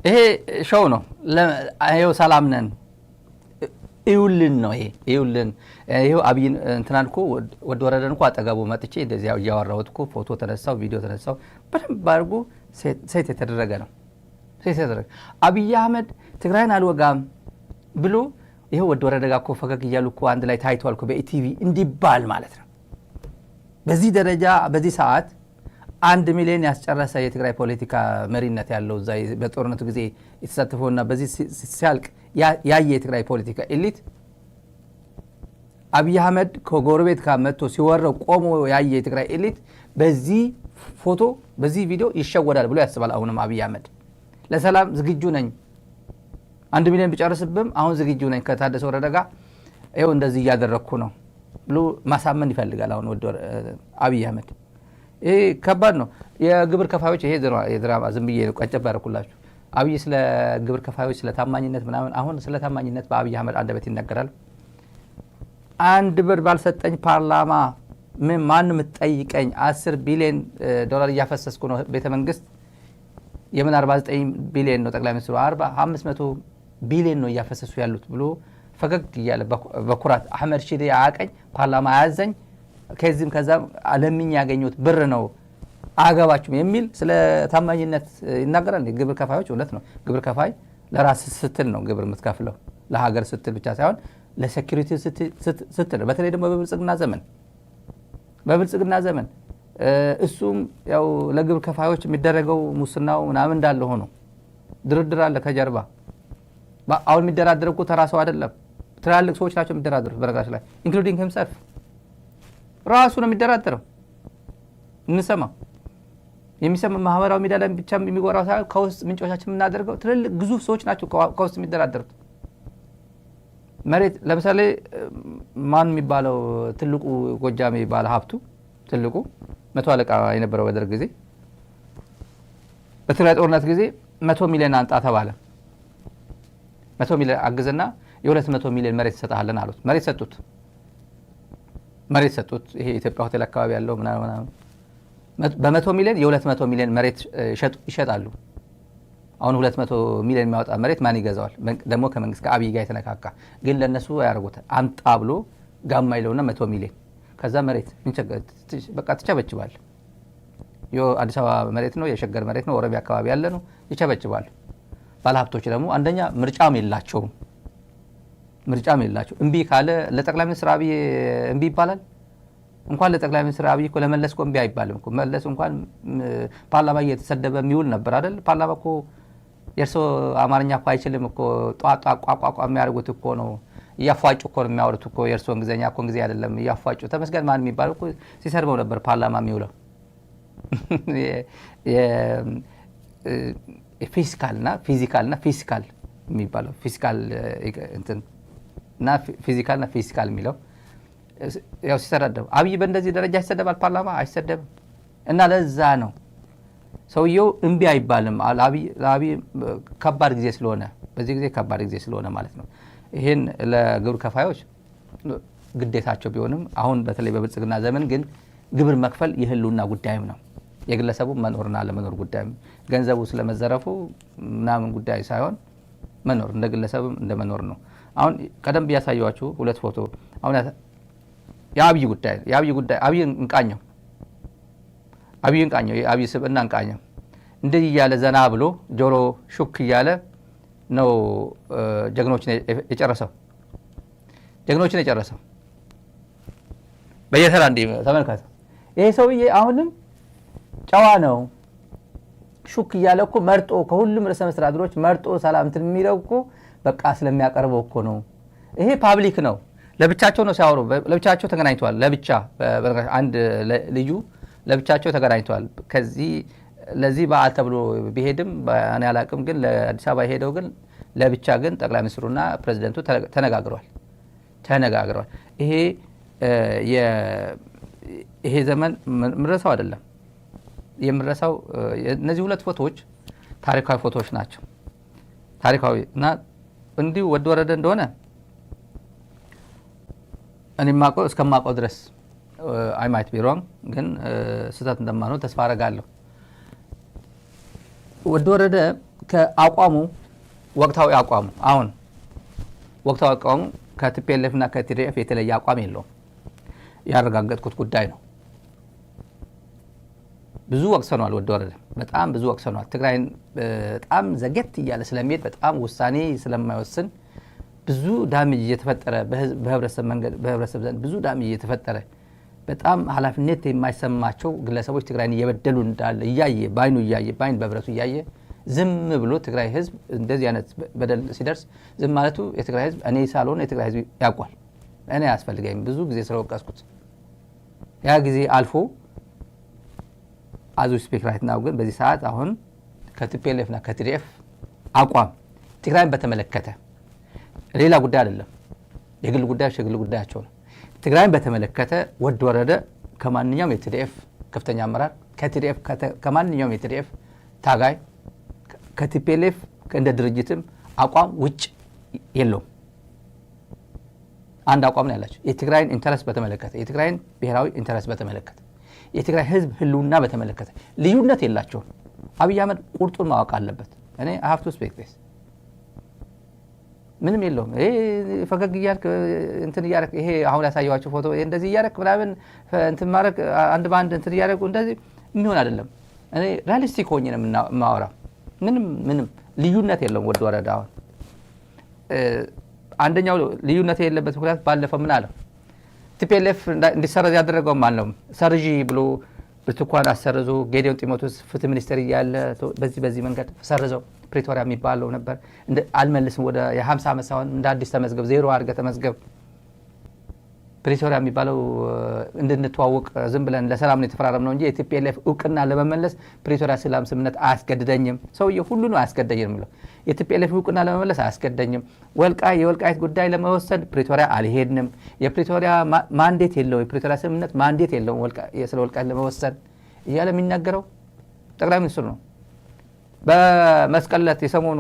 ይሄ ሾው ነው ለአየው ሰላም ነን ይውልን ነው ይውልን ይሄው አብይ እንትናን እኮ ወደ ወረደን እኮ አጠገቡ መጥቼ እንደዚህ ያወራሁት እኮ ፎቶ ተነሳው ቪዲዮ ተነሳው በደንብ አድርጎ ሴት የተደረገ ነው ሴት የተደረገ አብይ አህመድ ትግራይን አልወጋም ብሎ ይሄው ወደ ወረደ ጋር እኮ ፈገግ እያሉ እኮ አንድ ላይ ታይቷል እኮ በኢቲቪ እንዲባል ማለት ነው። በዚህ ደረጃ በዚህ ሰዓት 1 ሚሊዮን ያስጨረሰ የትግራይ ፖለቲካ መሪነት ያለው እዛ በጦርነቱ ጊዜ የተሳተፈውና በዚህ ሲያልቅ ያየ የትግራይ ፖለቲካ ኤሊት አብይ አህመድ ከጎረቤት ጋር መጥቶ ሲወረው ቆሞ ያየ የትግራይ ኤሊት በዚህ ፎቶ በዚህ ቪዲዮ ይሸወዳል ብሎ ያስባል። አሁንም አብይ አህመድ ለሰላም ዝግጁ ነኝ 1 ሚሊዮን ቢጨርስብም አሁን ዝግጁ ነኝ ከታደሰ ወረደ ጋር ይኸው እንደዚህ እያደረኩ ነው ብሎ ማሳመን ይፈልጋል። አሁን ወደ አብይ አህመድ ይሄ ከባድ ነው። የግብር ከፋዮች ይሄ የድራማ ዝም ብዬ ቀጨብ ያደርኩላችሁ። አብይ ስለ ግብር ከፋዮች ስለ ታማኝነት ምናምን አሁን ስለ ታማኝነት በአብይ አህመድ አንደበት ይነገራል። 1 ብር ባልሰጠኝ ፓርላማ ማንም ጠይቀኝ 10 ቢሊዮን ዶላር እያፈሰስኩ ነው ቤተ መንግስት የምን 49 ቢሊዮን ነው ጠቅላይ ሚኒስትሩ 500 ቢሊዮን ነው እያፈሰሱ ያሉት ብሎ ፈገግ ይያለ በኩራት አህመድ ሺዴ ያቀኝ ፓርላማ ያዘኝ ከዚህም ከዛም አለምኝ ያገኙት ብር ነው አገባችሁም የሚል ስለ ታማኝነት ይናገራል። ግብር ከፋዮች እውነት ነው። ግብር ከፋይ ለራስ ስትል ነው ግብር የምትከፍለው ለሀገር ስትል ብቻ ሳይሆን ለሴኩሪቲ ስትል በተለይ ደግሞ በብልጽግና ዘመን እሱም ያው ለግብር ከፋዮች የሚደረገው ሙስናው ምናምን እንዳለ ሆኖ ድርድር አለ ከጀርባ አሁን የሚደራደረው እኮ ተራሰው አይደለም ትላልቅ ሰዎች ናቸው የሚደራደሩት በረጋሽ ላይ ኢንክሉዲንግ ሂምሰልፍ ራሱ ነው የሚደራደረው። እንሰማ የሚሰማ ማህበራዊ ሚዲያ ላይ ብቻ የሚጎራው ሳይሆን ከውስጥ ምንጮቻችን የምናደርገው ትልልቅ ግዙፍ ሰዎች ናቸው ከውስጥ የሚደራደሩት። መሬት ለምሳሌ ማን የሚባለው ትልቁ ጎጃሜ ባለ ሀብቱ ትልቁ 100 አለቃ የነበረው በደርግ ጊዜ በትግራይ ጦርነት ጊዜ 100 ሚሊዮን አንጣ ተባለ። 100 ሚሊዮን አግዘና የ200 ሚሊዮን መሬት ሰጣለን አሉት። መሬት ሰጡት። ይሄ ኢትዮጵያ ሆቴል አካባቢ ያለው ምናምን በ100 ሚሊዮን የ200 ሚሊዮን መሬት ይሸጣሉ። አሁን 200 ሚሊዮን የሚያወጣ መሬት ማን ይገዛዋል? ደግሞ ከመንግስት ጋር አብይ ጋር የተነካካ ግን ለነሱ ያርጉት አንጣ ብሎ ጋማ ይለውና 100 ሚሊዮን ከዛ መሬት በቃ ትቸበችባል። አዲስ አበባ መሬት ነው የሸገር መሬት ነው ኦሮሚያ አካባቢ ያለ ነው ይቸበችባል። ባለሀብቶች ደግሞ አንደኛ ምርጫም የላቸው እምቢ ካለ ለጠቅላይ ሚኒስትር አብይ እምቢ ይባላል። እንኳን ለጠቅላይ ሚኒስትር አብይ እኮ ለመለስ እኮ እምቢ አይባልም እኮ መለስ እንኳን ፓርላማ እየተሰደበ የሚውል ነበር አይደል? ፓርላማ እኮ የእርሶ አማርኛ እኮ አይችልም እኮ ጧጧ ቋቋቋ የሚያደርጉት እኮ ነው እያፏጩ እኮ ነው የሚያወሩት እኮ የእርሶ እንግሊዝኛ እኮ እንግሊዝ አይደለም እያፏጩ ተመስገን ማን የሚባል እኮ ሲሰርበው ነበር ፓርላማ የሚውለው። ፊስካልና ፊዚካል የሚባለው ፊስካል እና ፊዚካልና ፊስካል የሚለው ያው ሲሰዳደብ አብይ በእንደዚህ ደረጃ ይሰደባል ፓርላማ አይሰደብም። እና ለዛ ነው ሰውየው እምቢ አይባልም። አብይ ከባድ ጊዜ ስለሆነ በዚህ ጊዜ ከባድ ጊዜ ስለሆነ ማለት ነው። ይሄን ለግብር ከፋዮች ግዴታቸው ቢሆንም አሁን በተለይ በብልጽግና ዘመን ግን ግብር መክፈል የህልውና ጉዳይም ነው። የግለሰቡ መኖርና ለመኖር ጉዳይም ገንዘቡ ስለመዘረፉ ምናምን ጉዳይ ሳይሆን መኖር እንደ ግለሰብም እንደ መኖር ነው። አሁን ቀደም ቢያሳያችሁ ሁለት ፎቶ አሁን የአብይ ጉዳይ አብይን እንቃኘው የአብይ ስብዕና እንቃኘው እንደዚህ እያለ ዘና ብሎ ጆሮ ሹክ እያለ ነው ጀግኖችን የጨረሰው በየተራ እንደ ተመልከቱ። ይሄ ሰውዬ አሁንም ጨዋ ነው። ሹክ እያለ እኮ መርጦ ከሁሉም ርዕሰ መስተዳድሮች መርጦ ሰላም እንትን የሚለው እኮ በቃ ስለሚያቀርበው እኮ ነው። ይሄ ፓብሊክ ነው። ለብቻቸው ነው ሲያወሩ ለብቻቸው ተገናኝተዋል። ለብቻ አንድ ልዩ ለብቻቸው ተገናኝተዋል። ለዚህ በዓል ተብሎ ቢሄድም እኔ አላቅም፣ ግን ለአዲስ አበባ ሄደው ግን ለብቻ ግን ጠቅላይ ሚኒስትሩና ፕሬዝዳንቱ ተነጋግረዋል። ይሄ ዘመን ምረሳው አይደለም የምረሳው። እነዚህ ሁለት ፎቶዎች ታሪካዊ ፎቶዎች ናቸው። ታሪካዊ እና እንዲሁ ወደ ወረደ እንደሆነ እኔ እስከማውቀው ድረስ አይ ማይት ቢ ሮንግ፣ ግን ስህተት እንደማልሆን ተስፋ አደርጋለሁ። ወደ ወረደ ከአቋሙ ወቅታዊ አቋሙ አሁን ወቅታዊ አቋሙ ከቲፒኤልኤፍ እና ከቲዲኤፍ የተለየ አቋም የለውም። ያረጋገጥኩት ጉዳይ ነው። ብዙ ወቅሰኗል። ወደ ወረደ በጣም ብዙ ወቅሰኗል። ትግራይን በጣም ዘገት እያለ ስለሚሄድ በጣም ውሳኔ ስለማይወስን ብዙ ዳሜጅ እየተፈጠረ በህብረተሰብ ዘንድ ብዙ ዳሜጅ እየተፈጠረ በጣም ኃላፊነት የማይሰማቸው ግለሰቦች ትግራይን እየበደሉ እንዳለ እያየ ባይኑ እያየ ባይን በብረቱ እያየ ዝም ብሎ ትግራይ ህዝብ እንደዚህ አይነት በደል ሲደርስ ዝም ማለቱ የትግራይ ህዝብ እኔ ሳልሆን የትግራይ ህዝብ ያውቋል። እኔ አያስፈልገኝም ብዙ ጊዜ ስለወቀስኩት ያ ጊዜ አልፎ አዙ ስፒክ ራይት ናው ግን በዚህ ሰዓት አሁን ከቲፒኤልኤፍ እና ከቲዲኤፍ አቋም ትግራይን በተመለከተ ሌላ ጉዳይ አይደለም። የግል ጉዳያቸው ነው። ትግራይን በተመለከተ ወደ ወረደ ከማንኛውም የቲዲኤፍ ከፍተኛ አመራር ከቲዲኤፍ ከማንኛውም የቲዲኤፍ ታጋይ ከቲፒኤልኤፍ እንደ ድርጅትም አቋም ውጭ የለውም። አንድ አቋም ነው ያላቸው። የትግራይን ኢንተረስት በተመለከተ የትግራይን ብሔራዊ ኢንተረስት በተመለከተ የትግራይ ህዝብ ህልውና በተመለከተ ልዩነት የላቸውም። አብይ አህመድ ቁርጡን ማወቅ አለበት። እኔ I have to speak this ምንም የለውም። ይሄ ፈገግ እያልክ እንትን እያልክ ይሄ አሁን ያሳየኋቸው ፎቶ እንደዚህ እያልክ ምናምን እንትን ማድረግ አንድ ባንድ እንትን እያልክ እንደዚህ የሚሆን አይደለም። እኔ ሪያሊስቲክ ሆኜ ነው የማወራው። ምንም ልዩነት የለውም። ወደ ወረዳ አሁን አንደኛው ልዩነት የሌለበት ምክንያት ባለፈው ምን አለ ቲፒኤልኤፍ እንዲሰረዝ ያደረገው ማለት ነው። ሰርጂ ብሎ ብርቱካን አሰርዞ ጌዲዮን ጢሞቴዎስ ፍትህ ሚኒስትር እያለ በዚህ መንገድ ሰርዘው ፕሪቶሪያ የሚባለው ነበር አልመልስም ወደ የ50 ዓመት ሳይሆን እንደ አዲስ ተመዝገብ ዜሮ አድርገህ ተመዝገብ ፕሪቶሪያ የሚባለው እንድንተዋወቅ ዝም ብለን ለሰላም ነው የተፈራረምነው እንጂ የቲፒኤልኤፍ እውቅና ለመመለስ ፕሪቶሪያ ሰላም ስምምነት አያስገድደኝም። ሰውዬው ሁሉ ነው አያስገድደኝም ብለው የቲፒኤልኤፍ እውቅና ለመመለስ አያስገድደኝም። የወልቃይት ጉዳይ ለመወሰን ፕሪቶሪያ አልሄድንም። የፕሪቶሪያ ማንዴት የለው የፕሪቶሪያ ስምምነት ማንዴት የለው ስለ ወልቃይት ለመወሰን እያለ የሚናገረው ጠቅላይ ሚኒስትሩ ነው። በመስቀል ዕለት የሰሞኑ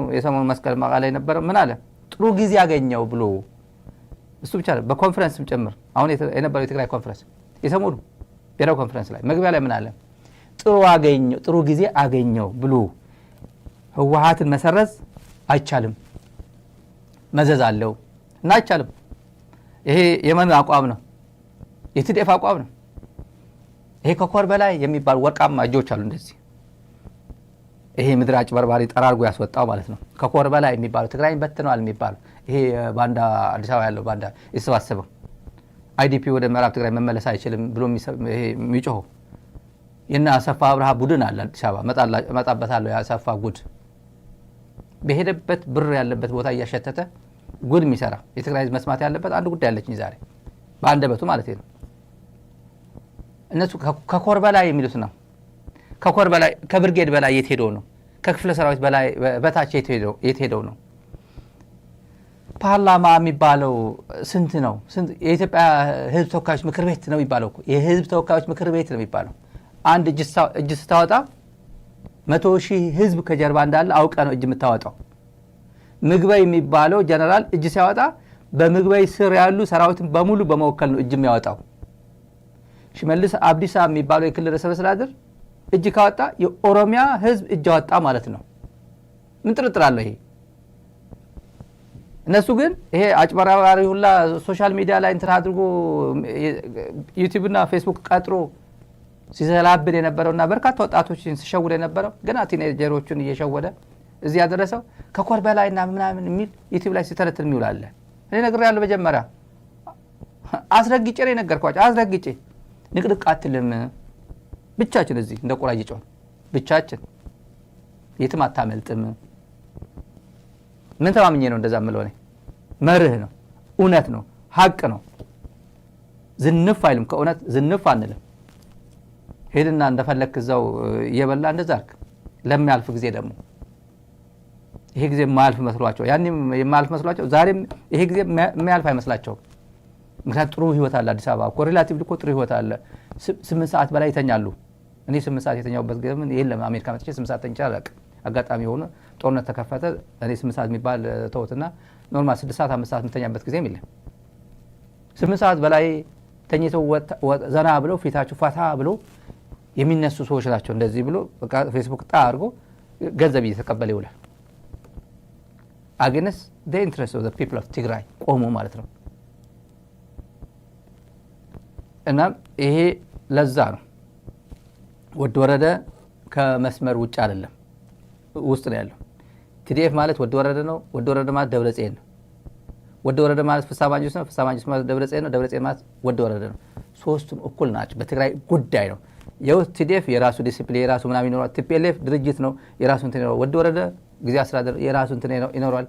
መስቀል መቃ ላይ ነበረ ምን አለ ጥሩ ጊዜ ያገኘው ብሎ እሱ ብቻ በኮንፈረንስም ጭምር አሁን የነበረው የትግራይ ኮንፈረንስ የሰሞኑ ብሔራዊ ኮንፈረንስ ላይ መግቢያ ላይ ምን አለ ጥሩ ጊዜ አገኘው ብሎ ህወሓትን መሰረዝ አይቻልም መዘዝ አለው እና አይቻልም። ይሄ የማን አቋም ነው? የቲዲኤፍ አቋም ነው። ይሄ ከኮር በላይ የሚባል ወርቃማ እጆች አሉ እንደዚህ ይሄ ምድር አጭበርባሪ ጠራርጎ ያስወጣው ማለት ነው። ከኮር በላይ የሚባለው ትግራይን በትነዋል የሚባለው ይሄ ባንዳ አዲስ አበባ ያለው ባንዳ የተሰባሰበው አይዲፒ ወደ ምዕራብ ትግራይ መመለስ አይችልም ብሎ ይሄ የሚጮኸው የና አሰፋ አብርሃ ቡድን አለ አዲስ አበባ መጣበታለሁ። ያሰፋ ጉድ በሄደበት ብር ያለበት ቦታ እያሸተተ ጉድ የሚሰራ የትግራይ ህዝብ መስማት ያለበት አንድ ጉዳይ አለችኝ ዛሬ በአንደበቱ ማለት ነው። እነሱ ከኮር በላይ የሚሉት ነው። ከኮር በላይ ከብርጌድ በላይ የት ሄደው ነው? ከክፍለ ሰራዊት በላይ በታች የት ሄደው ነው? ፓርላማ የሚባለው ስንት ነው? የኢትዮጵያ ህዝብ ተወካዮች ምክር ቤት ነው የሚባለው እኮ የህዝብ ተወካዮች ምክር ቤት ነው የሚባለው። አንድ እጅ ስታወጣ 100,000 ህዝብ ከጀርባ እንዳለ አውቀ ነው እጅ የምታወጣው። ምግበይ የሚባለው ጀነራል እጅ ሲያወጣ በምግበይ ስር ያሉ ሰራዊትን በሙሉ በመወከል ነው እጅ የሚያወጣው። ሽመልስ አብዲሳ የሚባለው የክልል ርዕሰ መስተዳድር እጅ ካወጣ የኦሮሚያ ህዝብ እጅ አወጣ ማለት ነው። ምን ጥርጥር አለው ይሄ? እነሱ ግን ይሄ አጭበርባሪ ሁላ ሶሻል ሚዲያ ላይ እንትን አድርጎ ዩቲዩብ እና ፌስቡክ ቀጥሮ ሲዘላብድ የነበረውና በርካታ ወጣቶችን ሲሸውድ የነበረው ገና ቲኔጀሮችን እየሸወደ እዚህ ያደረሰው ከኮር በላይና ምናምን የሚል ዩቲዩብ ላይ ሲተረትል የሚውላለ። እኔ ነግሬያለሁ መጀመሪያ አስረግጬ ነው የነገርኳቸው። አስረግጬ ንቅድቅ አትልም ብቻችን እዚህ እንደ ቁራጅ ጮህ ብቻችን የትም አታመልጥም። ምን ተማምኜ ነው እንደዛ የምለው? እኔ መርህ ነው፣ እውነት ነው፣ ሀቅ ነው። ዝንፍ አይልም። ከእውነት ዝንፍ አንልም። ሄድና እንደፈለክ እዛው እየበላ እንደዛ አልክ። ለሚያልፍ ጊዜ ደግሞ ይሄ ጊዜ የማያልፍ መስሏቸው ያኔም የማያልፍ መስሏቸው ዛሬም ይሄ ጊዜ የማያልፍ አይመስላቸውም። ምክንያቱም ጥሩ ህይወት አለ አዲስ አበባ እኮ ሪላቲቭሊ እኮ ጥሩ ህይወት አለ። 8 ሰዓት በላይ ይተኛሉ። እኔ 8 ሰዓት የተኛውበት ጊዜ ምን የለም። አሜሪካ መጥቼ 8 ሰዓት ተኝቼ አላውቅም። አጋጣሚ ሆኖ ጦርነት ተከፈተ። እኔ 8 ሰዓት የሚባል ተውትና ኖርማል 6 ሰዓት 5 ሰዓት የምተኛበት ጊዜም የለም። 8 ሰዓት በላይ ተኝተው ዘና ብለው ፊታቸው ፋታ ብሎ የሚነሱ ሰዎች ናቸው። እንደዚህ ብሎ በቃ ፌስቡክ ጣ አድርጎ ገንዘብ እየተቀበለ ይውላል። against the interest of the people of Tigray ቆሞ ማለት ነው። እና ይሄ ለዛ ነው ወድ ወረደ ከመስመር ውጭ አይደለም ውስጥ ነው ያለው። TDF ማለት ወድ ወረደ ነው። ወድ ወረደ ማለት ደብረጽዮን ነው። ወድ ወረደ ማለት ፍሳማጁስ ነው። ፍሳማጁስ ማለት ደብረጽዮን ነው። ደብረጽዮን ማለት ወድ ወረደ ነው። ሶስቱም እኩል ናቸው በትግራይ ጉዳይ ነው። TDF የራሱ ዲሲፕሊን የራሱ ምናምን ይኖራል። TPLF ድርጅት ነው የራሱ እንትን ይኖራል። ወድ ወረደ ጊዜ አስተዳደር የራሱ እንትን ይኖራል።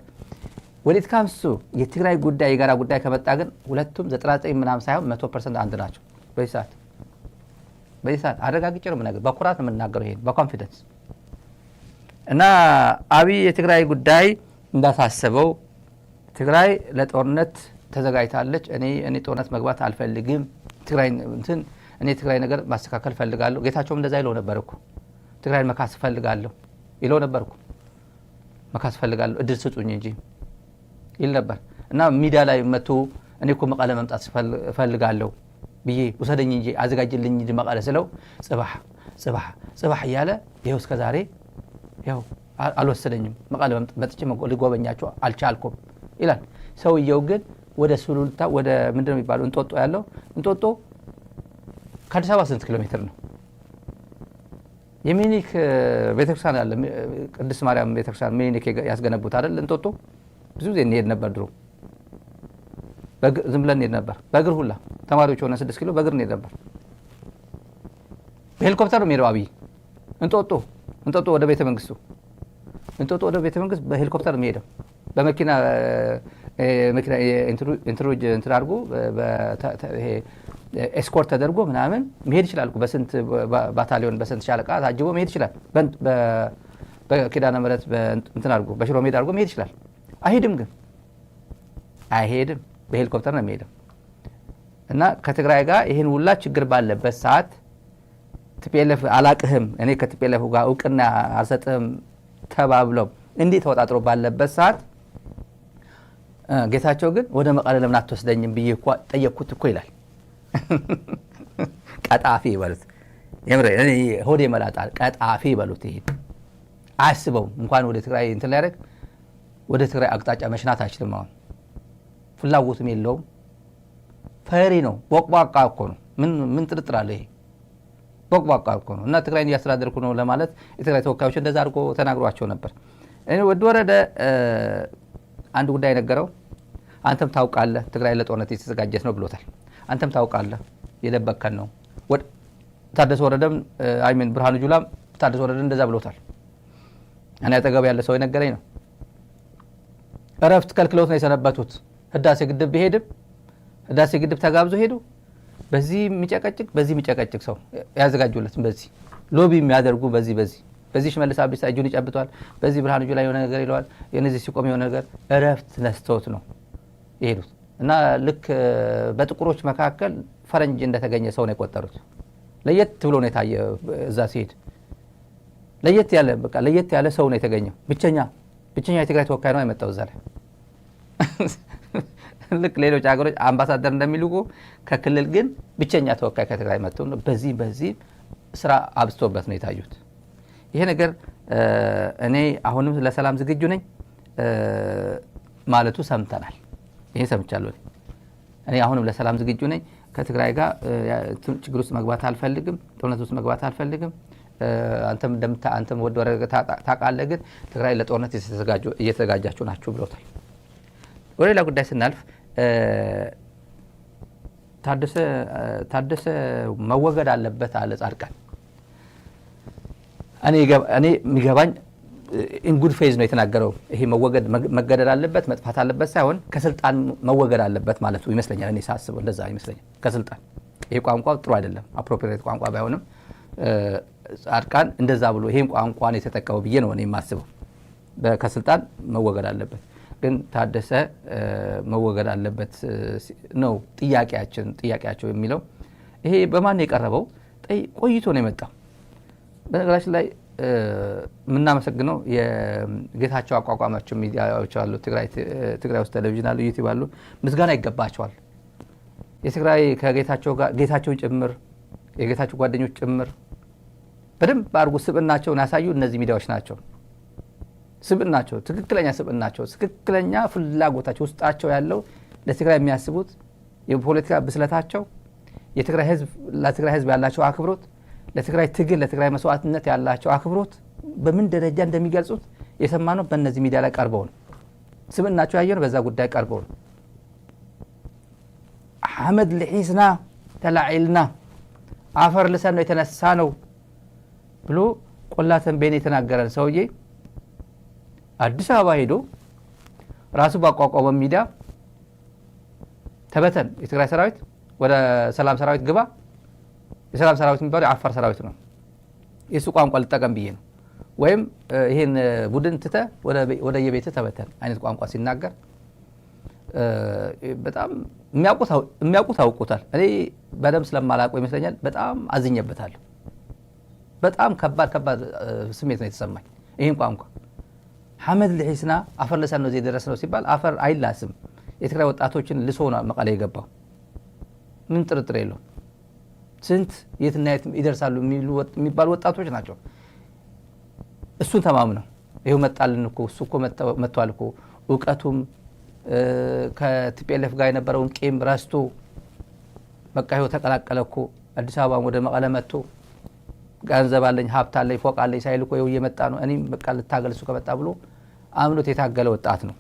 ወዴት ካምሱ የትግራይ ጉዳይ የጋራ ጉዳይ ከመጣ ግን ሁለቱም 99 ምናምን ሳይሆን 100% አንድ ናቸው። በዚህ ሰዓት አረጋግጬ ነው የምናገር። በኩራት ነው የምናገረው ይሄን በኮንፊደንስ። እና አብይ የትግራይ ጉዳይ እንዳሳሰበው ትግራይ ለጦርነት ተዘጋጅታለች። እኔ ጦርነት መግባት አልፈልግም። እኔ ትግራይ ነገር ማስተካከል ፈልጋለሁ። ጌታቸውም እንደዛ ይለው ነበር እኮ ትግራይን መካስ ፈልጋለሁ ይለው ነበር እኮ መካስ ፈልጋለሁ እድል ስጡኝ እንጂ ይል ነበር። እና ሚዲያ ላይ መጥቶ እኔ እኮ መቀለ መምጣት ፈልጋለሁ ብዬ ወሰደኝ እንጂ አዘጋጅልኝ እንጂ መቀለ ስለው ጽባህ እያለ ይኸው እስከ ዛሬ ያው አልወሰደኝም። መቀለ መጥቼ ልጎበኛቸው አልቻልኩም ይላል። ሰውየው ግን ወደ ሱሉልታ ወደ ምንድነው የሚባለው እንጦጦ ያለው እንጦጦ ከአዲስ አበባ ስንት ኪሎ ሜትር ነው? የሚኒክ ቤተክርስቲያን አለ። ቅድስት ማርያም ቤተክርስቲያን ሚኒክ ያስገነቡት አይደል? እንጦጦ ብዙ ጊዜ እንሄድ ነበር ድሮ። ዝም ብለን እንሄድ ነበር በእግር ሁላ ተማሪዎች ሆነ 6 ኪሎ በእግር እንሄድ ነበር። በሄሊኮፕተር ነው የሚሄደው አብይ እንጦጦ ወደ ቤተ መንግስቱ እንጦጦ ወደ ቤተ መንግስት በሄሊኮፕተር ነው የሚሄደው። በመኪና ኢንትሮጅ እንትን አድርጎ ይሄ ኤስኮርት ተደርጎ ምናምን መሄድ ይችላል። በስንት ባታሊዮን በስንት ሻለቃ ታጅቦ መሄድ ይችላል። በኪዳነ ምሕረት እንትን አድርጎ በሽሮ ሜዳ አድርጎ መሄድ ይችላል። አይሄድም በሄሊኮፕተር ነው የሚሄደው። እና ከትግራይ ጋር ይሄን ሁላ ችግር ባለበት ሰዓት TPLF አላቅህም እኔ ከTPLF ጋር እውቅና አልሰጥህም ተባብለው እንዴት ተወጣጥሮ ባለበት ሰዓት ጌታቸው ግን ወደ መቀለ ለምን አትወስደኝም ብዬ እኮ ጠየቅኩት እኮ ይላል። ቀጣፊ ይበሉት የምሬ እኔ ሆዴ መላጣል ቀጣፊ ይበሉት። ይሄ አስበው እንኳን ወደ ትግራይ እንትን ላይ ያደርግ ወደ ትግራይ አቅጣጫ መሽናት አይችልም። አሁን ፍላጎትም የለውም። ፈሪ ነው። ቦቅቧቃ እኮ ነው። ምን ጥርጥር አለ? ይሄ ቦቅቧቃ እኮ ነው። እና ትግራይን እያስተዳደርኩ ነው ለማለት የትግራይ ተወካዮች እንደዛ አድርጎ ተናግሯቸው ነበር። እኔ ወድ ወረደ አንድ ጉዳይ ነገረው። አንተም ታውቃለህ ትግራይ ለጦርነት የተዘጋጀች ነው ብሎታል። አንተም ታውቃለህ የደበከን ነው። ታደሰ ወረደም ብርሃኑ ጁላም ታደሰ ወረደ እንደዛ ብሎታል። እኔ አጠገብ ያለ ሰው የነገረኝ ነው። እረፍት ከልክሎት ነው የሰነበቱት። ህዳሴ ግድብ ቢሄድም ህዳሴ ግድብ ተጋብዞ ሄዱ። በዚህ የሚጨቀጭቅ ሰው ያዘጋጁለት፣ በዚህ ሎቢ የሚያደርጉ በዚህ ሽመልስ አብዲሳ እጁን ይጨብጧል፣ በዚህ ብርሃኑ ጁላ የሆነ ነገር ይለዋል። የነዚህ ሲቆም የሆነ ነገር እረፍት ነስተውት ነው የሄዱት። እና ልክ በጥቁሮች መካከል ፈረንጅ እንደተገኘ ሰው ነው የቆጠሩት። ለየት ብሎ ነው የታየ። እዛ ሲሄድ ለየት ያለ ሰው ነው የተገኘው። ብቸኛ የትግራይ ተወካይ ነው የመጣው እዛ ላይ። ልክ ሌሎች ሀገሮች አምባሳደር እንደሚልኩ ከክልል ግን ብቸኛ ተወካይ ከትግራይ መጥቶ ነው። በዚህ ስራ አብስቶበት ነው የታዩት። ይሄ ነገር እኔ አሁንም ለሰላም ዝግጁ ነኝ ማለቱ ሰምተናል። ይሄ ሰምቻለሁ። እኔ አሁንም ለሰላም ዝግጁ ነኝ። ከትግራይ ጋር ችግር ውስጥ መግባት አልፈልግም። ጦርነት ውስጥ መግባት አልፈልግም። አንተም ወደ ወረደ ታውቃለህ፣ ግን ትግራይ ለጦርነት እየተዘጋጃችሁ ናችሁ ብሎታል። ወደ ሌላ ጉዳይ ስናልፍ ታደሰ መወገድ አለበት አለ ጻድቃን። እኔ የሚገባኝ ኢንጉድ ፌዝ ነው የተናገረው። ይሄ መገደል አለበት መጥፋት አለበት ሳይሆን ከስልጣን መወገድ አለበት ማለቱ ይመስለኛል። እኔ ሳስበው እንደዛ ይመስለኛል። ከስልጣን ይሄ ቋንቋ ጥሩ አይደለም፣ አፕሮፕሪየት ቋንቋ ባይሆንም ጻድቃን እንደዛ ብሎ ይሄን ቋንቋን የተጠቀመው ብዬ ነው እኔ የማስበው። ከስልጣን መወገድ አለበት፣ ግን ታደሰ መወገድ አለበት ነው ጥያቄያቸው የሚለው። ይሄ በማን የቀረበው ቆይቶ ነው የመጣው። በነገራችን ላይ የምናመሰግነው የጌታቸው አቋቋማቸው ሚዲያዎች አሉ። ትግራይ ውስጥ ቴሌቪዥን አሉ፣ ዩቲዩብ አሉ። ምስጋና ይገባቸዋል። የትግራይ ከጌታቸው ጋር ጌታቸውን ጭምር የጌታቸው ጓደኞች ጭምር በደንብ አድርጎ ስብዕናቸውን ያሳዩ እነዚህ ሚዲያዎች ናቸው። ስብዕናቸው ትክክለኛ ስብዕናቸው ትክክለኛ ፍላጎታቸው ውስጣቸው ያለው ለትግራይ የሚያስቡት የፖለቲካ ብስለታቸው የትግራይ ህዝብ ለትግራይ ህዝብ ያላቸው አክብሮት ለትግራይ ትግል ለትግራይ መስዋዕትነት ያላቸው አክብሮት በምን ደረጃ እንደሚገልጹት የሰማነው በእነዚህ ሚዲያ ላይ ቀርበው ነው። ስብዕናቸው ያየነው በዛ ጉዳይ ቀርበው ነው። አህመድ ልሒስና ተላዒልና አፈር ልሰን ነው የተነሳ ነው ብሎ ቆላተን ቤኔ የተናገረን ሰውዬ አዲስ አበባ ሄዶ ራሱ ባቋቋመው ሚዲያ ተበተን የትግራይ ሰራዊት ወደ ሰላም ሰራዊት ግባ የሰላም ሰራዊት የሚባለው የአፋር ሰራዊት ነው የሱ ቋንቋ ልጠቀም ብዬ ነው ወይም ይሄን ቡድን ትተ ወደ የቤት ተበተን አይነት ቋንቋ ሲናገር በጣም የሚያውቁት አውቁታል። እኔ በደም ስለማላውቀው ይመስለኛል በጣም አዝኜበታለሁ። በጣም ከባድ ስሜት ነው የተሰማኝ። ይሄን ቋንቋ አህመድ ልሒስና አፈር ልሰን ነው ደረስ ነው ሲባል አፈር አይላስም የትግራይ ወጣቶችን ልሶ ነው መቀሌ የገባው። ምን ጥርጥር የለው። ስንት የትና የት ይደርሳሉ የሚባሉ ወጣቶች ናቸው። እሱን ተማምነው ይሄው መጣልን እኮ እሱ እኮ መጥቷል እኮ ዕውቀቱም ከቲፒኤልኤፍ ጋር የነበረውን ቂም ረስቶ በቃ ይሄው ተቀላቀለ እኮ አዲስ አበባ ወደ መቀለ መጥቶ ገንዘብ አለኝ ሀብት አለኝ ፎቅ አለኝ ሳይል እኮ ይሄው እየመጣ ነው እኔም በቃ ልታገል እሱ ከመጣ ብሎ አምኖት የታገለ ወጣት ነው።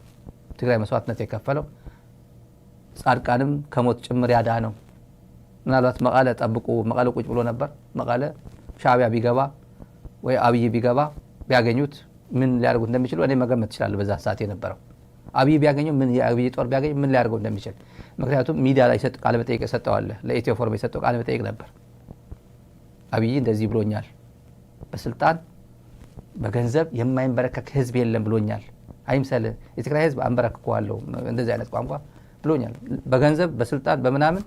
ትግራይ መስዋዕትነት የከፈለው ጻድቃንም ከሞት ጭምር ያዳ ነው። ምናልባት መቀለ ጠብቁ መቀለ ቁጭ ብሎ ነበር። መቀለ ሻዕቢያ ቢገባ ወይ አብይ ቢገባ ቢያገኙት ምን ሊያደርጉት እንደሚችሉ እኔ መገመት እችላለሁ። በዛ ሰዓት የነበረው አብይ ቢያገኙ ምን የአብይ ጦር ቢያገኙ ምን ሊያደርገው እንደሚችል ምክንያቱም ሚዲያ ላይ ቃለ መጠይቅ ሰጠዋል። ለኢትዮ ፎርም የሰጠው ቃለ መጠይቅ ነበር። አብይ እንደዚህ ብሎኛል፣ በስልጣን በገንዘብ የማይንበረከክ ህዝብ የለም ብሎኛል። አይምሰል የትግራይ ህዝብ አንበረክከዋለሁ እንደዚህ አይነት ቋንቋ ብሎኛል። በገንዘብ በስልጣን በመናምን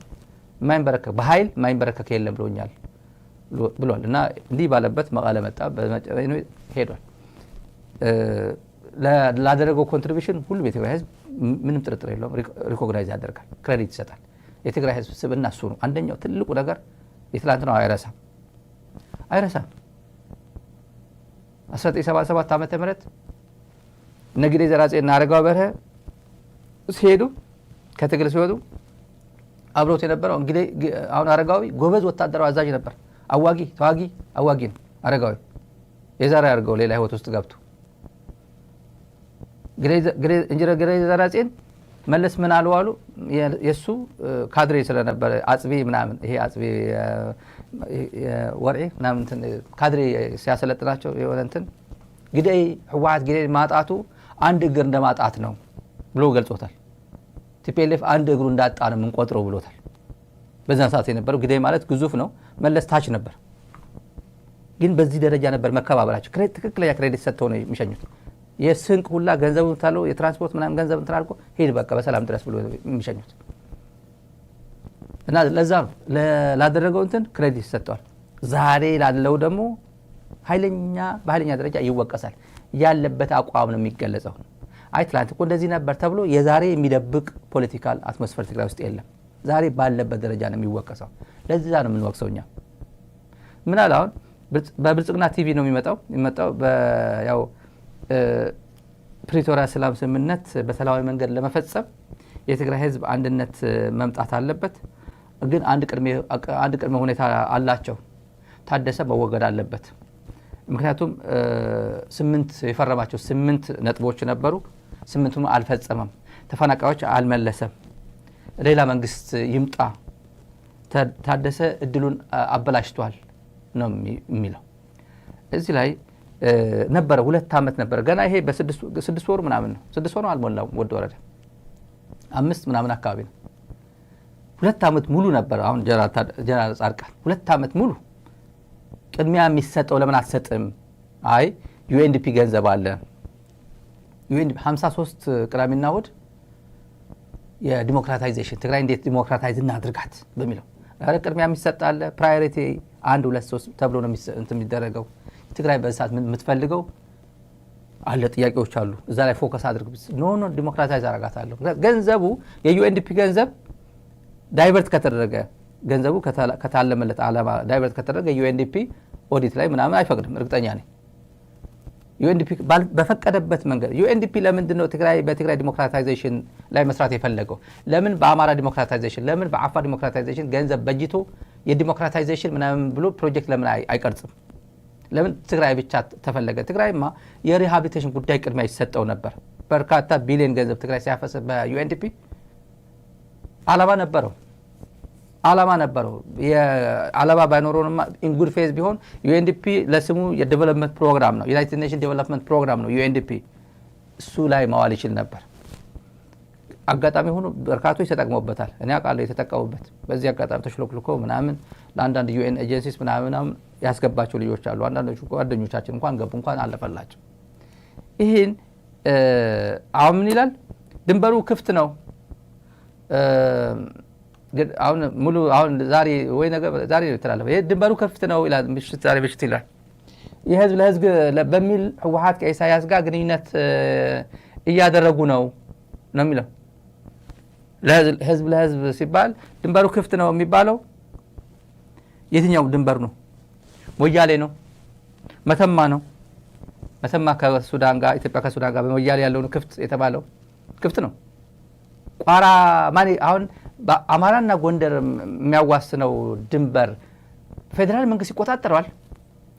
የማይንበረከክ በኃይል የማይንበረከክ የለም ብሎኛል ብሏል። እና እንዲህ ባለበት መቀለ መጣ ሄዷል። ላደረገው ኮንትሪቢዩሽን ሁሉ የትግራይ ህዝብ ምንም ጥርጥር የለውም ሪኮግናይዝ ያደርጋል፣ ክሬዲት ይሰጣል። የትግራይ ህዝብ ስብዕና እሱ ነው። አንደኛው ትልቁ ነገር የትላንትናው አይረሳም 1977 ዓመተ ምህረት ነግዴ ዘራጼና አረጋው በርሀ ሲሄዱ ከትግል ሲወጡ አብሮት የነበረው እንግዲህ አሁን አረጋዊ ጎበዝ ወታደራዊ አዛዥ ነበር። ተዋጊ ነው አረጋዊ። የዛሬ አርገው ሌላ ህይወት ውስጥ ገብቶ እንጀራ ግሬ ዘራጼን መለስ ምን አሉ የሱ ካድሬ ስለነበረ አጽቤ ምናምን ይሄ አጽቤ ወርኤ ምናምን ካድሬ ሲያሰለጥናቸው የሆነ እንትን ግዴይ ህወሓት ግዴይ ማጣቱ አንድ እግር እንደማጣት ነው ብሎ ገልጾታል። ቲፒኤልኤፍ አንድ እግሩ እንዳጣ ነው የምንቆጥረው ብሎታል። በዛ ሰዓት የነበረው ግዴይ ማለት ግዙፍ ነው፣ መለስ ታች ነበር። ግን በዚህ ደረጃ ነበር መከባበራቸው። ትክክለኛ ክሬዲት ሰጥተው ነው የሚሸኙት። የስንቅ ሁላ ገንዘቡን ታለው የትራንስፖርት ምናምን ገንዘብ እንትን አልቆ ሄድ በቃ በሰላም ድረስ ብሎ የሚሸኙት እና ለዛ ነው ላደረገው እንትን ክሬዲት ሰጥቷል። ዛሬ ላለው ደግሞ በኃይለኛ ደረጃ ይወቀሳል። ያለበት አቋም ነው የሚገለጸው። አይ ትላንት እኮ እንደዚህ ነበር ተብሎ የዛሬ የሚደብቅ ፖለቲካል አትሞስፌር ትግራይ ውስጥ የለም። ዛሬ ባለበት ደረጃ ነው የሚወቀሰው። ለዛ ነው የምንወቅሰው እኛ። ምን አለ አሁን በብልጽግና ቲቪ ነው የሚመጣው ያው ፕሪቶሪያ ሰላም ስምምነት በሰላማዊ መንገድ ለመፈጸም የትግራይ ህዝብ አንድነት መምጣት አለበት። ግን አንድ ቅድመ ሁኔታ አላቸው። ታደሰ መወገድ አለበት። ምክንያቱም 8 የፈረማቸው 8 ነጥቦች ነበሩ። 8ቱን አልፈጸመም። ተፈናቃዮች አልመለሰም። ሌላ መንግስት ይምጣ። ታደሰ እድሉን አበላሽቷል ነው የሚለው። እዚህ ላይ ነበረ 2 ዓመት ነበረ ገና ይሄ በ6 ወር ምናምን ነው 6 ወር ነው አልሞላውም። ወደ ወረደ 5 ምናምን አካባቢ ነው። 2 ዓመት ሙሉ ነበር። አሁን ጀነራል ጻድቃን 2 ዓመት ሙሉ ቅድሚያ የሚሰጠው ለምን አትሰጥም? አይ ዩኤንዲፒ ገንዘብ አለ ዩኤንዲፒ 53 ቅዳሜና እሑድ የዲሞክራታይዜሽን ትግራይ እንዴት ዲሞክራታይዝ እናድርጋት በሚለው ቅድሚያ የሚሰጥ አለ። ፕራዮሪቲ 1 2 3 ተብሎ ነው የሚደረገው። ትግራይ በእሳት የምትፈልገው አለ ጥያቄዎች አሉ። እዛ ላይ ፎከስ አድርግ። ኖ ዲሞክራታይዝ አደርጋታለሁ። ገንዘቡ የዩኤንዲፒ ገንዘብ ዳይቨርት ከተደረገ ገንዘቡ ከታለመለት ዓላማ ዳይቨርት ከተደረገ ዩኤንዲፒ ኦዲት ላይ ምናምን አይፈቅድም። እርግጠኛ ነኝ ዩኤንዲፒ በፈቀደበት መንገድ ዩኤንዲፒ ለምንድን ነው በትግራይ ዲሞክራታይዜሽን ላይ መስራት የፈለገው? ለምን በአማራ ዲሞክራታይዜሽን ለምን በአፋር ዲሞክራታይዜሽን ገንዘብ በጅቶ የዲሞክራታይዜሽን ምናምን ብሎ ፕሮጀክት ለምን አይቀርጽም? ለምን ትግራይ ብቻ ተፈለገ? ትግራይማ የሪሃቢሊቴሽን ጉዳይ ቅድሚያ ይሰጠው ነበር። በርካታ ቢሊዮን ገንዘብ ትግራይ ሲያፈስ በዩኤንዲፒ ዓላማ ነበረው። የዓላማ ባይኖረውማ ኢንጉድ ፌዝ ቢሆን ዩኤንዲፒ ለስሙ የዴቨሎፕመንት ፕሮግራም ነው፣ ዩናይትድ ኔሽን ዴቨሎፕመንት ፕሮግራም ነው ዩኤንዲፒ። እሱ ላይ መዋል ይችል ነበር። አጋጣሚ ሆኖ በርካቶች ተጠቅመውበታል። እኔ አውቃለሁ የተጠቀሙበት። በዚህ አጋጣሚ ተሽሎክልኮ ምናምን ለአንዳንድ ዩኤን ኤጀንሲስ ምናምን ያስገባቸው ልጆች አሉ። አንዳንዶቹ ጓደኞቻችን እንኳን ገቡ እንኳን አለፈላቸው። ይህን አሁን ምን ይላል? ድንበሩ ክፍት ነው። አሁን ዛሬ ወይ ነገር ዛሬ ይተላለፈ ይሄ ድንበሩ ክፍት ነው ይላል። ዛሬ ምሽት ይላል። የህዝብ ለህዝብ በሚል ህወሓት ከኢሳያስ ጋር ግንኙነት እያደረጉ ነው የሚለው። ህዝብ ለህዝብ ሲባል ድንበሩ ክፍት ነው የሚባለው የትኛው ድንበር ነው? ሞያሌ ነው? መተማ ነው? መተማ ከሱዳን ጋር ኢትዮጵያ ከሱዳን ጋር በሞያሌ ያለው ክፍት የተባለው ክፍት ነው። ቋራ ማን አሁን በአማራና ጎንደር የሚያዋስነው ድንበር ፌደራል መንግስት ይቆጣጠረዋል።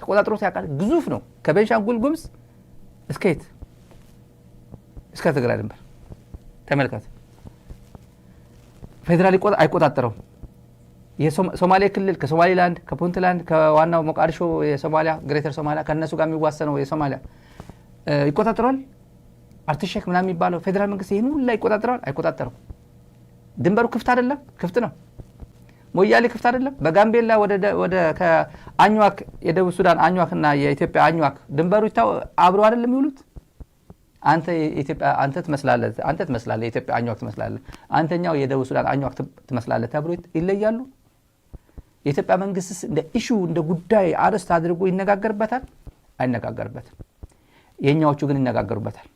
ተቆጣጥሮት ያውቃል። ግዙፍ ነው። ከቤንሻንጉል ጉሙዝ እስከ ትግራይ ድንበር ተመልከት። ፌደራል አይቆጣጠረው። የሶማሌ ክልል ከሶማሊላንድ ከፑንትላንድ ከዋናው ሞቃዲሾ የሶማሊያ ግሬተር ሶማሊያ ከነሱ ጋር የሚዋሰነው የሶማሊያ ይቆጣጠረዋል። አርቲሼክ ምናምን የሚባለው ፌደራል መንግስት ይሄን ሁሉ ይቆጣጠረዋል? አይቆጣጠረው። ድንበሩ ክፍት አይደለም? ክፍት ነው። ሞያሌ ክፍት አይደለም? በጋምቤላ ወደ ከአኝዋክ የደቡብ ሱዳን አኝዋክና የኢትዮጵያ አኝዋክ ድንበሩ አብረው አይደለም ይውሉት? አንተ ትመስላለህ የኢትዮጵያ አኝዋክ ትመስላለህ፣ አንተኛው የደቡብ ሱዳን አኝዋክ ትመስላለህ ተብሎ ይለያሉ። የኢትዮጵያ መንግስትስ እንደ ኢሹ እንደ ጉዳይ አርዕስት አድርጎ ይነጋገርበታል? አይነጋገርበትም። የኛዎቹ ግን ይነጋገሩበታል።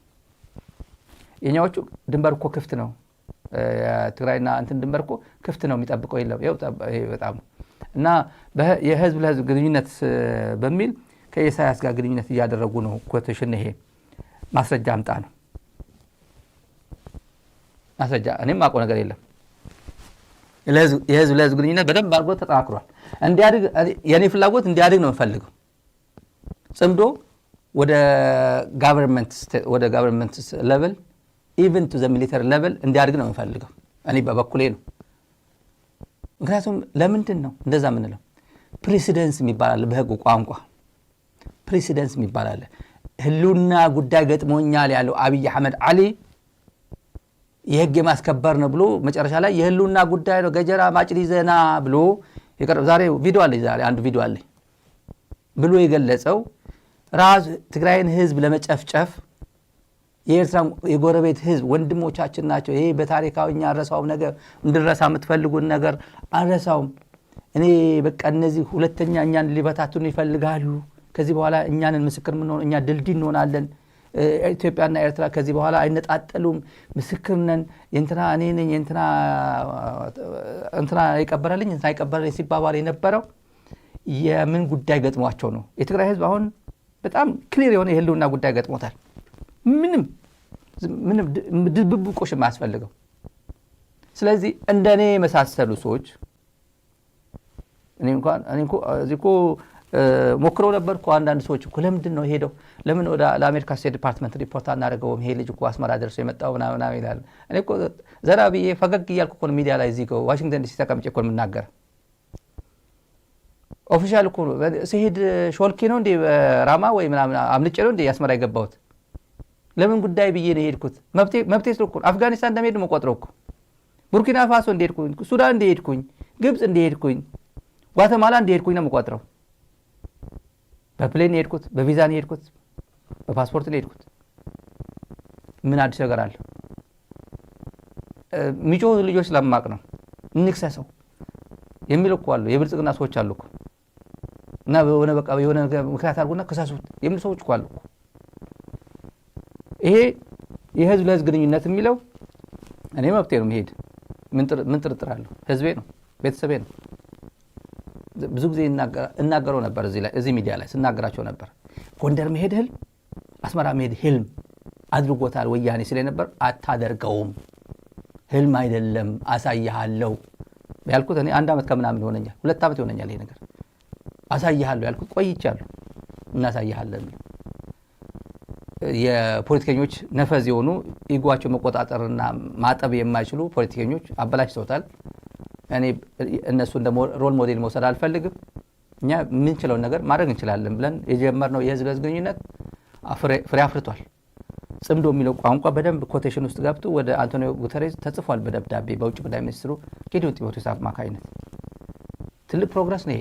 የኛዎቹ ድንበር እኮ ክፍት ነው፣ ትግራይና እንትን ድንበር እኮ ክፍት ነው፣ የሚጠብቀው የለም። ይሄ በጣም እና የህዝብ ለህዝብ ግንኙነት በሚል ከኢሳያስ ጋር ግንኙነት እያደረጉ ነው። ኮቴሽን ይሄ ማስረጃ አምጣ ነው። ማስረጃ እኔም አውቀው ነገር የለም። የህዝብ ለህዝብ ግንኙነት በደንብ አድርጎ ተጠናክሯል። እንዲያድግ የኔ ፍላጎት እንዲያድግ ነው የምፈልገው። ጽምዶ ወደ ጋቨርንመንት ሌቭል ኢቨን ቱ ዘ ሚሊተሪ ሌቭል እንዲያድግ ነው የምፈልገው እኔ በበኩሌ ነው። ምክንያቱም ለምንድን ነው እንደዛ የምንለው? ፕሬሲደንስ የሚባል በህግ ቋንቋ ፕሬሲደንስ የሚባል ህልውና ጉዳይ ገጥሞኛል ያለው አብይ አህመድ አሊ የህግ ማስከበር ነው ብሎ መጨረሻ ላይ የህልውና ጉዳይ ነው ገጀራ ማጭድ ይዘና ብሎ ዛሬ አንድ ቪዲዮ አለ ብሎ የገለጸው ራስ ትግራይን ህዝብ ለመጨፍጨፍ የኤርትራ የጎረቤት ህዝብ ወንድሞቻችን ናቸው። ይሄ በታሪካውኛ አረሳውም ነገር እንድረሳ የምትፈልጉን ነገር አረሳውም። እኔ በቃ እነዚህ ሁለተኛ እኛን ሊበታቱን ይፈልጋሉ። ከዚህ በኋላ እኛንን ምስክር ምን ሆነ እኛ ድልድይ እንሆናለን። ኢትዮጵያና ኤርትራ ከዚህ በኋላ አይነጣጠሉም። ምስክር ነን። የእንትና እኔ ነኝ እንትና ይቀበራልኝ እንትና ይቀበራልኝ ሲባባል የነበረው የምን ጉዳይ ገጥሟቸው ነው? የትግራይ ህዝብ አሁን በጣም ክሊር የሆነ የህልውና ጉዳይ ገጥሞታል። ምንም ድብብቆሽ የማያስፈልገው። ስለዚህ እንደኔ የመሳሰሉ ሰዎች እኔ እዚህ እኮ ሞክረው ነበር እኮ አንዳንድ ሰዎች እኮ ለምንድን ነው ሄደው ለምን ወደ ለአሜሪካ ስቴት ዲፓርትመንት ሪፖርት አናደርገውም? ይሄ ልጅ እኮ አስመራ ደርሶ የመጣው ምናምን ይላል። እኔ እኮ ዘና ብዬ ፈገግ እያልኩ እኮ ሚዲያ ላይ እዚህ ዋሽንግተን ዲሲ ተቀምጬ እኮ የምናገር ኦፊሻል እኮ ሲሄድ ሾልኪ ነው እንዴ ራማ ወይ ምናምን አምልጬ ነው እንዴ አስመራ የገባሁት? ለምን ጉዳይ ብዬ ነው የሄድኩት? መብቴ ስለኩ አፍጋኒስታን እንደምሄድ መቆጥረው እኮ ቡርኪና ፋሶ እንደሄድኩኝ፣ ሱዳን እንደሄድኩኝ፣ ግብጽ እንደሄድኩኝ፣ ጓተማላ እንደሄድኩኝ ነው መቆጥረው። በፕሌን የሄድኩት፣ በቪዛ ነው የሄድኩት፣ በፓስፖርት ነው የሄድኩት። ምን አዲስ ነገር አለ? ሚጮህ ልጆች ስለማቅ ነው እንክሰሰው የሚል እኮ አሉ። የብልጽግና ሰዎች አሉ እኮ እና የሆነ ምክንያት አድርጎና ከሳሱት የሚል ሰዎች እኮ አሉ። ይሄ የህዝብ ለህዝብ ግንኙነት የሚለው እኔ መብቴ ነው መሄድ። ምን ጥርጥር አለው? ህዝቤ ነው፣ ቤተሰቤ ነው። ብዙ ጊዜ እናገረው ነበር እዚህ ሚዲያ ላይ ስናገራቸው ነበር። ጎንደር መሄድ ህል አስመራ መሄድ ህልም አድርጎታል ወያኔ ስለነበር አታደርገውም ህልም አይደለም አሳይሃለሁ ያልኩት እኔ 1 አመት ከምናምን ሆነኛል 2 አመት ይሆነኛል ይሄ ነገር አሳይሃለሁ ያልኩት ቆይቻለሁ እናሳይሃለን የፖለቲከኞች ነፈዝ የሆኑ ኢጓቸው መቆጣጠርና ማጠብ የማይችሉ ፖለቲከኞች አበላሽተውታል እኔ እነሱ እንደ ሮል ሞዴል መውሰድ አልፈልግም እኛ ምን ችለው ነገር ማድረግ እንችላለን ብለን የጀመርነው የህዝብ ግንኙነት ፍሬ አፍርቷል ጽምዶ የሚለው ቋንቋ በደንብ ኮቴሽን ውስጥ ገብቶ ወደ አንቶኒዮ ጉተሬዝ ተጽፏል በደብዳቤ በውጭ ጉዳይ ሚኒስትሩ ጌዲዮን ጢሞቴዎስ አማካይነት ትልቅ ፕሮግረስ ነው